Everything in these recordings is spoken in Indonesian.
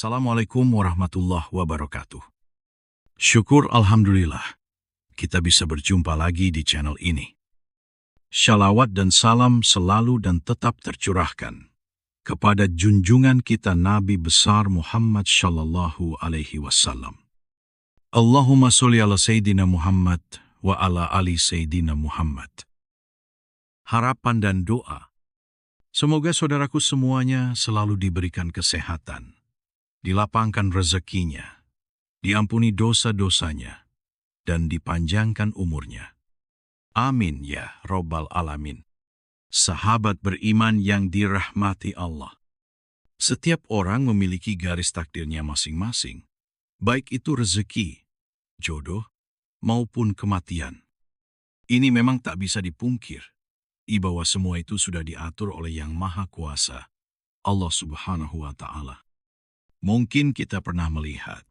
Assalamualaikum warahmatullahi wabarakatuh. Syukur Alhamdulillah, kita bisa berjumpa lagi di channel ini. Shalawat dan salam selalu dan tetap tercurahkan kepada junjungan kita Nabi besar Muhammad Shallallahu Alaihi Wasallam. Allahumma sholli ala Sayyidina Muhammad wa ala ali Sayyidina Muhammad. Harapan dan doa. Semoga saudaraku semuanya selalu diberikan kesehatan, dilapangkan rezekinya, diampuni dosa-dosanya, dan dipanjangkan umurnya. Amin ya Rabbal Alamin. Sahabat beriman yang dirahmati Allah. Setiap orang memiliki garis takdirnya masing-masing, baik itu rezeki, jodoh, maupun kematian. Ini memang tak bisa dipungkir, bahwa semua itu sudah diatur oleh Yang Maha Kuasa, Allah Subhanahu wa Ta'ala. Mungkin kita pernah melihat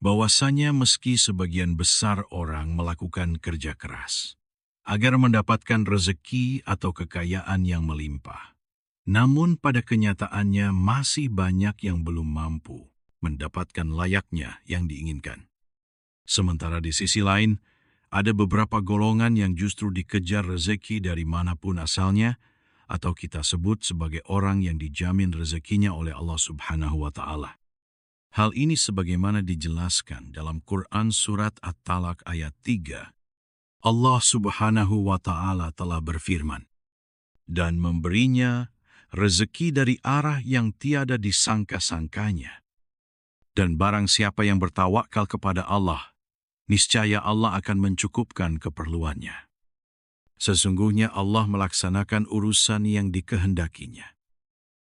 bahwasanya meski sebagian besar orang melakukan kerja keras agar mendapatkan rezeki atau kekayaan yang melimpah, namun pada kenyataannya masih banyak yang belum mampu mendapatkan layaknya yang diinginkan. Sementara di sisi lain, ada beberapa golongan yang justru dikejar rezeki dari manapun asalnya, atau kita sebut sebagai orang yang dijamin rezekinya oleh Allah Subhanahu wa Ta'ala. Hal ini sebagaimana dijelaskan dalam Quran Surat At-Talaq ayat 3. Allah Subhanahu wa Ta'ala telah berfirman, dan memberinya rezeki dari arah yang tiada disangka-sangkanya. Dan barang siapa yang bertawakal kepada Allah, niscaya Allah akan mencukupkan keperluannya. Sesungguhnya Allah melaksanakan urusan yang dikehendakinya.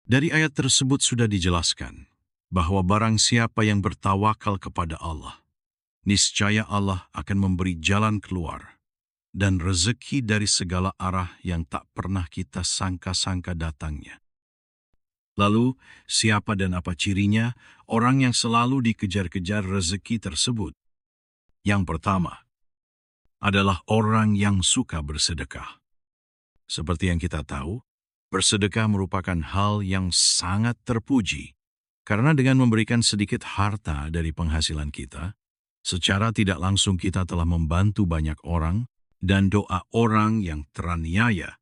Dari ayat tersebut sudah dijelaskan bahwa barang siapa yang bertawakal kepada Allah, niscaya Allah akan memberi jalan keluar dan rezeki dari segala arah yang tak pernah kita sangka-sangka datangnya. Lalu, siapa dan apa cirinya orang yang selalu dikejar-kejar rezeki tersebut? Yang pertama adalah orang yang suka bersedekah. Seperti yang kita tahu, bersedekah merupakan hal yang sangat terpuji, karena dengan memberikan sedikit harta dari penghasilan kita, secara tidak langsung kita telah membantu banyak orang, dan doa orang yang teraniaya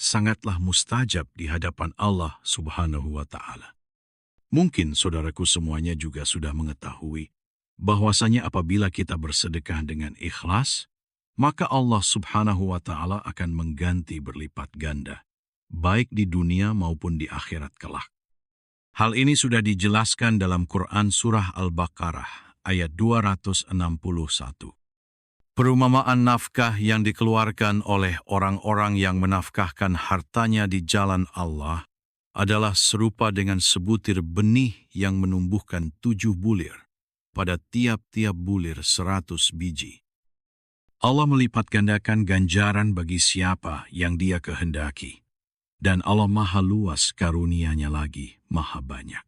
sangatlah mustajab di hadapan Allah Subhanahu wa Ta'ala. Mungkin saudaraku semuanya juga sudah mengetahui bahwasanya apabila kita bersedekah dengan ikhlas, maka Allah Subhanahu wa Ta'ala akan mengganti berlipat ganda, baik di dunia maupun di akhirat kelak. Hal ini sudah dijelaskan dalam Quran Surah Al-Baqarah ayat 261. Perumpamaan nafkah yang dikeluarkan oleh orang-orang yang menafkahkan hartanya di jalan Allah adalah serupa dengan sebutir benih yang menumbuhkan 7 bulir, pada tiap-tiap bulir 100 biji. Allah melipat gandakan ganjaran bagi siapa yang Dia kehendaki. Dan Allah maha luas karunia-Nya lagi, maha banyak.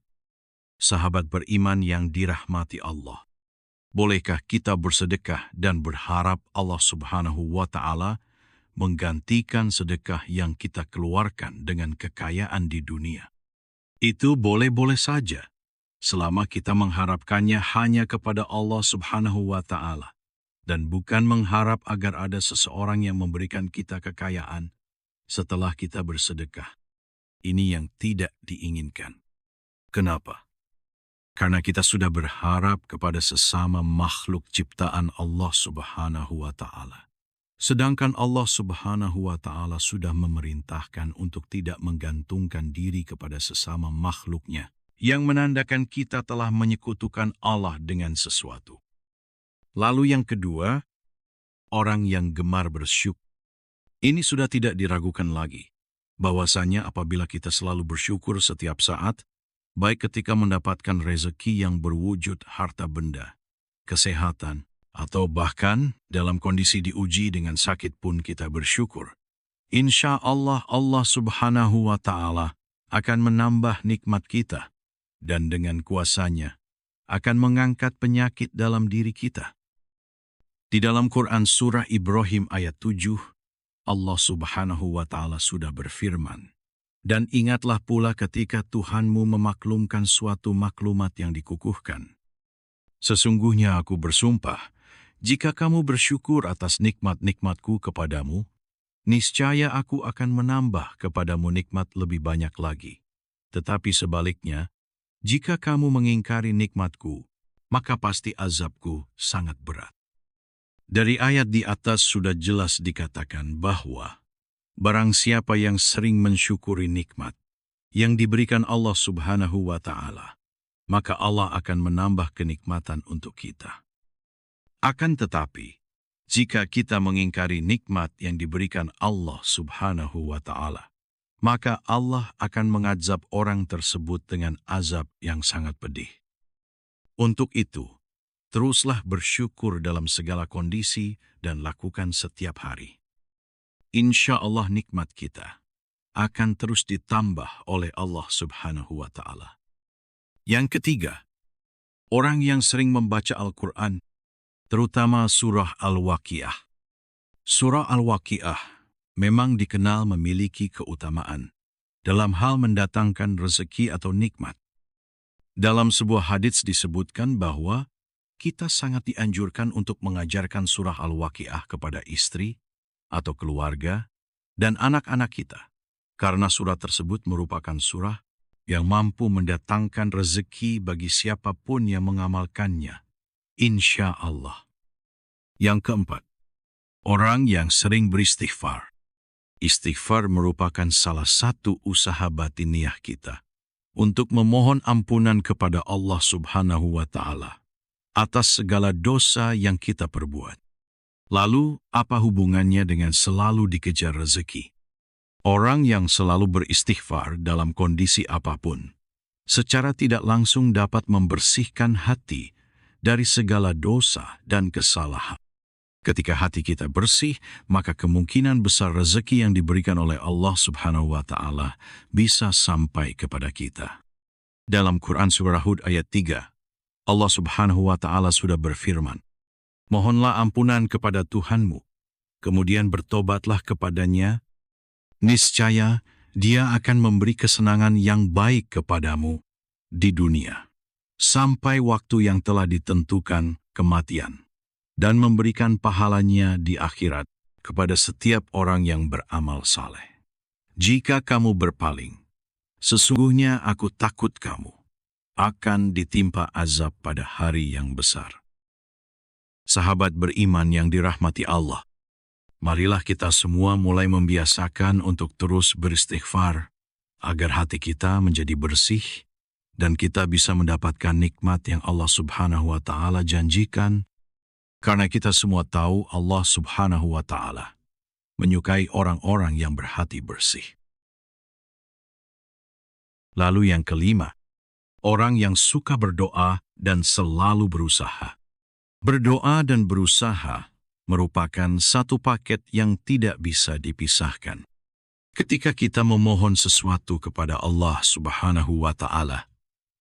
Sahabat beriman yang dirahmati Allah, bolehkah kita bersedekah dan berharap Allah Subhanahu wa Ta'ala menggantikan sedekah yang kita keluarkan dengan kekayaan di dunia? Itu boleh-boleh saja, selama kita mengharapkannya hanya kepada Allah Subhanahu wa Ta'ala, dan bukan mengharap agar ada seseorang yang memberikan kita kekayaan setelah kita bersedekah. Ini yang tidak diinginkan. Kenapa? Karena kita sudah berharap kepada sesama makhluk ciptaan Allah Subhanahu wa Ta'ala. Sedangkan Allah Subhanahu wa Ta'ala sudah memerintahkan untuk tidak menggantungkan diri kepada sesama makhluknya, yang menandakan kita telah menyekutukan Allah dengan sesuatu. Lalu yang kedua, orang yang gemar bersyukur. Ini sudah tidak diragukan lagi, bahwasanya apabila kita selalu bersyukur setiap saat, baik ketika mendapatkan rezeki yang berwujud harta benda, kesehatan, atau bahkan dalam kondisi diuji dengan sakit pun kita bersyukur, insya Allah Allah Subhanahu wa Ta'ala akan menambah nikmat kita, dan dengan kuasa-Nya akan mengangkat penyakit dalam diri kita. Di dalam Quran Surah Ibrahim ayat 7, Allah Subhanahu wa Ta'ala sudah berfirman, Dan ingatlah pula ketika Tuhanmu memaklumkan suatu maklumat yang dikukuhkan. Sesungguhnya aku bersumpah, jika kamu bersyukur atas nikmat-nikmatku kepadamu, niscaya aku akan menambah kepadamu nikmat lebih banyak lagi. Tetapi sebaliknya, jika kamu mengingkari nikmatku, maka pasti azabku sangat berat. Dari ayat di atas sudah jelas dikatakan bahwa barang siapa yang sering mensyukuri nikmat yang diberikan Allah Subhanahu wa Ta'ala, maka Allah akan menambah kenikmatan untuk kita. Akan tetapi, jika kita mengingkari nikmat yang diberikan Allah Subhanahu wa Ta'ala, maka Allah akan mengazab orang tersebut dengan azab yang sangat pedih. Untuk itu, teruslah bersyukur dalam segala kondisi dan lakukan setiap hari. Insya Allah nikmat kita akan terus ditambah oleh Allah Subhanahu wa Ta'ala. Yang ketiga, orang yang sering membaca Al-Quran, terutama surah Al-Waqiah. Surah Al-Waqiah memang dikenal memiliki keutamaan dalam hal mendatangkan rezeki atau nikmat. Dalam sebuah hadits disebutkan bahwa kita sangat dianjurkan untuk mengajarkan surah Al-Waqiah kepada istri atau keluarga dan anak-anak kita, karena surah tersebut merupakan surah yang mampu mendatangkan rezeki bagi siapapun yang mengamalkannya, insya Allah. Yang keempat, orang yang sering beristighfar. Istighfar merupakan salah satu usaha batiniah kita untuk memohon ampunan kepada Allah Subhanahu wa Ta'ala atas segala dosa yang kita perbuat. Lalu, apa hubungannya dengan selalu dikejar rezeki? Orang yang selalu beristighfar dalam kondisi apapun, secara tidak langsung dapat membersihkan hati dari segala dosa dan kesalahan. Ketika hati kita bersih, maka kemungkinan besar rezeki yang diberikan oleh Allah Subhanahu wa Ta'ala bisa sampai kepada kita. Dalam Quran Surah Hud ayat 3, Allah Subhanahu wa Ta'ala sudah berfirman, "Mohonlah ampunan kepada Tuhanmu, kemudian bertobatlah kepadanya, niscaya Dia akan memberi kesenangan yang baik kepadamu di dunia, sampai waktu yang telah ditentukan kematian, dan memberikan pahalanya di akhirat kepada setiap orang yang beramal saleh. Jika kamu berpaling, sesungguhnya aku takut kamu akan ditimpa azab pada hari yang besar." Sahabat beriman yang dirahmati Allah, marilah kita semua mulai membiasakan untuk terus beristighfar, agar hati kita menjadi bersih, dan kita bisa mendapatkan nikmat yang Allah Subhanahu wa Ta'ala janjikan. Karena kita semua tahu Allah Subhanahu wa Ta'ala menyukai orang-orang yang berhati bersih. Lalu yang kelima, orang yang suka berdoa dan selalu berusaha. Berdoa dan berusaha merupakan satu paket yang tidak bisa dipisahkan. Ketika kita memohon sesuatu kepada Allah Subhanahu wa Ta'ala,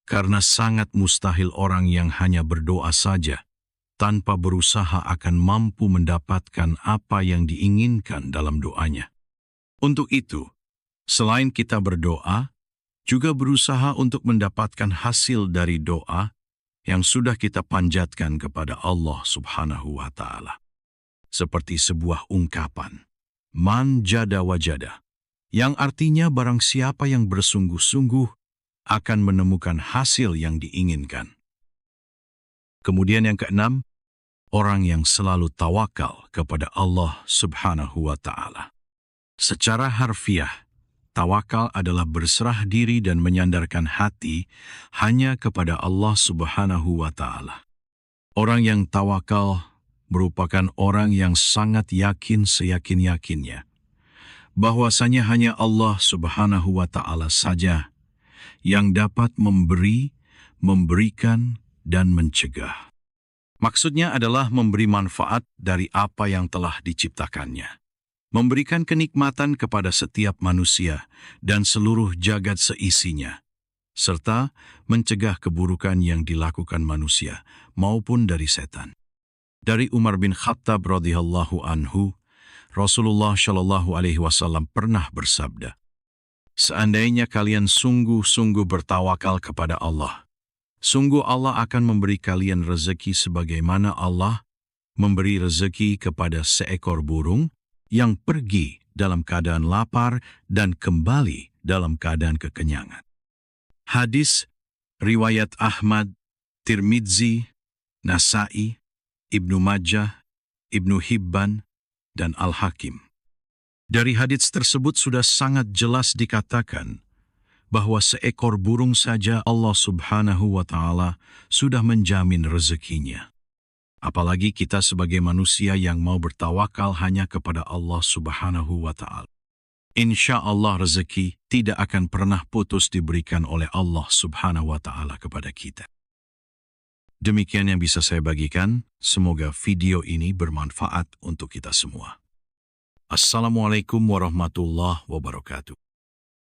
karena sangat mustahil orang yang hanya berdoa saja tanpa berusaha akan mampu mendapatkan apa yang diinginkan dalam doanya. Untuk itu, selain kita berdoa, juga berusaha untuk mendapatkan hasil dari doa yang sudah kita panjatkan kepada Allah Subhanahu wa Ta'ala. Seperti sebuah ungkapan, "Man jada wajada," yang artinya barang siapa yang bersungguh-sungguh akan menemukan hasil yang diinginkan. Kemudian yang keenam, orang yang selalu tawakal kepada Allah Subhanahu wa Ta'ala. Secara harfiah, tawakal adalah berserah diri dan menyandarkan hati hanya kepada Allah Subhanahu wa Ta'ala. Orang yang tawakal merupakan orang yang sangat yakin seyakin-yakinnya bahwasanya hanya Allah Subhanahu wa Ta'ala saja yang dapat memberi, memberikan, dan mencegah. Maksudnya adalah memberi manfaat dari apa yang telah diciptakannya, memberikan kenikmatan kepada setiap manusia dan seluruh jagat seisinya, serta mencegah keburukan yang dilakukan manusia maupun dari setan. Dari Umar bin Khattab radhiyallahu anhu, Rasulullah Shallallahu alaihi wasallam pernah bersabda, Seandainya kalian sungguh-sungguh bertawakal kepada Allah, sungguh Allah akan memberi kalian rezeki sebagaimana Allah memberi rezeki kepada seekor burung yang pergi dalam keadaan lapar dan kembali dalam keadaan kekenyangan. Hadis riwayat Ahmad, Tirmidzi, Nasai, Ibnu Majah, Ibnu Hibban, dan Al-Hakim. Dari hadits tersebut sudah sangat jelas dikatakan bahwa seekor burung saja Allah Subhanahu wa Ta'ala sudah menjamin rezekinya. Apalagi kita sebagai manusia yang mau bertawakal hanya kepada Allah Subhanahu wa Ta'ala. Insya Allah rezeki tidak akan pernah putus diberikan oleh Allah Subhanahu wa Ta'ala kepada kita. Demikian yang bisa saya bagikan. Semoga video ini bermanfaat untuk kita semua. Assalamualaikum warahmatullahi wabarakatuh.